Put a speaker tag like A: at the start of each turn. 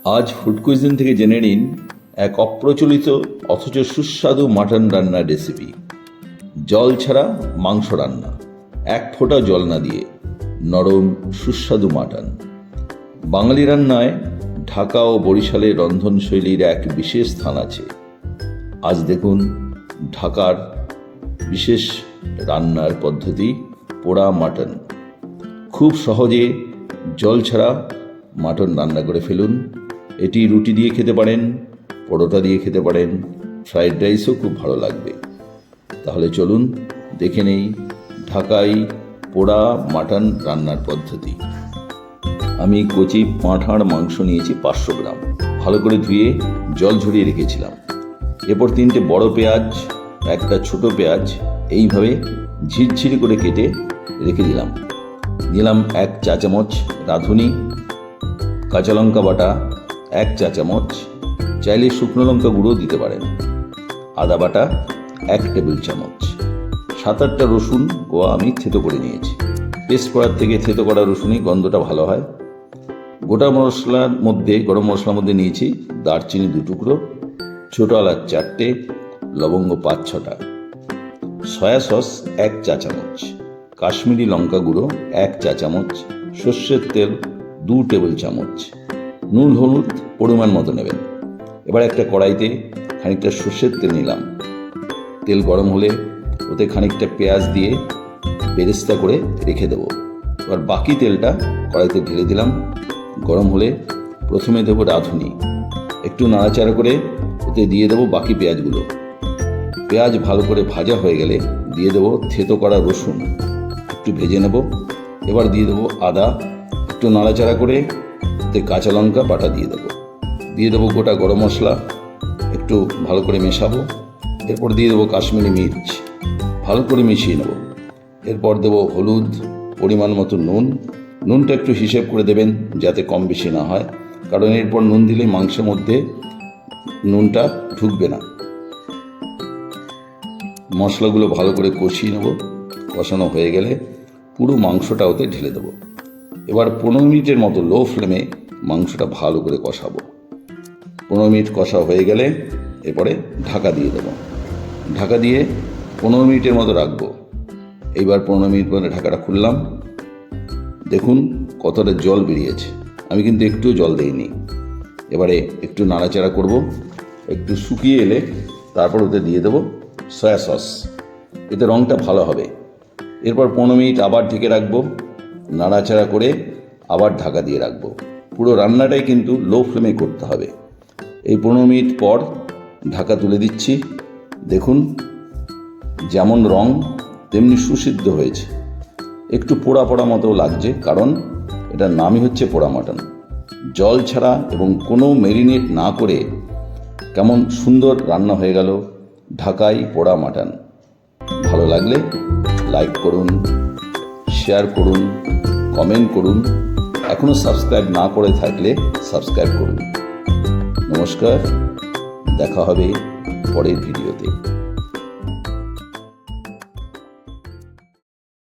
A: আজ food cuisine থেকে জেনে নিন এক অপ্রচলিত অথচ সুস্বাদু মাটন রান্নার রেসিপি। জল ছাড়া মাংস রান্না, এক ফোঁটা জল না দিয়ে নরম সুস্বাদু মাটন। বাঙালি রান্নায় ঢাকা ও বরিশালের রন্ধনশৈলীর এক বিশেষ স্থান আছে। আজ দেখুন ঢাকার বিশেষ রান্নার পদ্ধতি, পোড়া মাটন। খুব সহজে জল ছাড়া মাটন রান্না করে ফেলুন। এটি রুটি দিয়ে খেতে পারেন, পরোটা দিয়ে খেতে পারেন, ফ্রাইড রাইসও খুব ভালো লাগবে। তাহলে চলুন দেখে নেই ঢাকাই পোড়া মাটন রান্নার পদ্ধতি। আমি কচি পাঁঠার মাংস নিয়েছি 500 গ্রাম, ভালো করে ধুয়ে জল ঝরিয়ে রেখেছিলাম। এরপর 3টে বড় পেঁয়াজ, একটা ছোট পেঁয়াজ এইভাবে ঝিরঝিরি করে কেটে রেখে দিলাম। 1 চা চামচ রাঁধুনি, কাঁচা লঙ্কা বাটা 1 চা চামচ, চাইলে শুকনো লঙ্কা গুঁড়ো দিতে পারেন, আদা বাটা 1 টেবিল চামচ, 7-8টা রসুন কোয়া আমি থেতো করে নিয়েছি। পেস্ট করার থেকে থেতো করা রসুনই গন্ধটা ভালো হয়। গোটা মশলার মধ্যে, গরম মশলার মধ্যে নিয়েছি দারচিনি 2 টুকরো, ছোটো এলাচ 4টে, লবঙ্গ 5-6টা, সয়া সস 1 চা চামচ, কাশ্মীরি লঙ্কা গুঁড়ো 1 চা চামচ, সর্ষের তেল 2 টেবিল চামচ, নুন হলুদ পরিমাণ মতো নেবেন। এবার একটা কড়াইতে খানিকটা সর্ষের তেল নিলাম। তেল গরম হলে ওতে খানিকটা পেঁয়াজ দিয়ে বেরেস্তা করে রেখে দেবো। এবার বাকি তেলটা কড়াইতে ঢেলে দিলাম। গরম হলে প্রথমে দেবো রাঁধুনি, একটু নাড়াচাড়া করে ওতে দিয়ে দেবো বাকি পেঁয়াজগুলো। পেঁয়াজ ভালো করে ভাজা হয়ে গেলে দিয়ে দেবো থেতো করা রসুন, একটু ভেজে নেব। এবার দিয়ে দেবো আদা, একটু নাড়াচাড়া করে ওতে কাঁচা লঙ্কা বাটা দিয়ে দেবো গোটা গরম মশলা, একটু ভালো করে মেশাবো। এরপর দিয়ে দেবো কাশ্মীরি মির্চ, ভালো করে মিশিয়ে নেব। এরপর দেবো হলুদ, পরিমাণ মতো নুনটা একটু হিসেব করে দেবেন যাতে কম বেশি না হয়, কারণ এরপর নুন দিলে মাংসের মধ্যে নুনটা ঢুকবে না। মশলাগুলো ভালো করে কষিয়ে নেব। কষানো হয়ে গেলে পুরো মাংসটা ওতে ঢেলে দেবো। এবার 15 মিনিটের মতো লো ফ্লেমে মাংসটা ভালো করে কষাবো। 15 মিনিট কষা হয়ে গেলে এরপরে ঢাকা দিয়ে দেবো। ঢাকা দিয়ে 15 মিনিটের মতো রাখবো। এইবার 15 মিনিট পরে ঢাকাটা খুললাম। দেখুন কতটা জল বেরিয়েছে, আমি কিন্তু একটুও জল দিইনি। এবারে একটু নাড়াচাড়া করব। একটু শুকিয়ে এলে তারপর ওতে দিয়ে দেবো সয়া সস, এতে রঙটা ভালো হবে। এরপর 15 মিনিট আবার ঢেকে রাখবো, নাড়াচাড়া করে আবার ঢাকা দিয়ে রাখবো। পুরো রান্নাটাই কিন্তু লো ফ্লেমে করতে হবে। এই 15 মিনিট পর ঢাকা তুলে দিচ্ছি। দেখুন যেমন রং তেমনি সুসিদ্ধ হয়েছে। একটু পোড়া পোড়া মতো লাগছে, কারণ এটার নামই হচ্ছে পোড়া মাটন। জল ছাড়া এবং কোনো ম্যারিনেট না করে কেমন সুন্দর রান্না হয়ে গেল ঢাকাই পোড়া মাটন। ভালো লাগলে লাইক করুন, শেয়ার করুন, কমেন্ট করুন। এখনও সাবস্ক্রাইব না করে থাকলে সাবস্ক্রাইব করুন। নমস্কার, দেখা হবে পরের ভিডিওতে।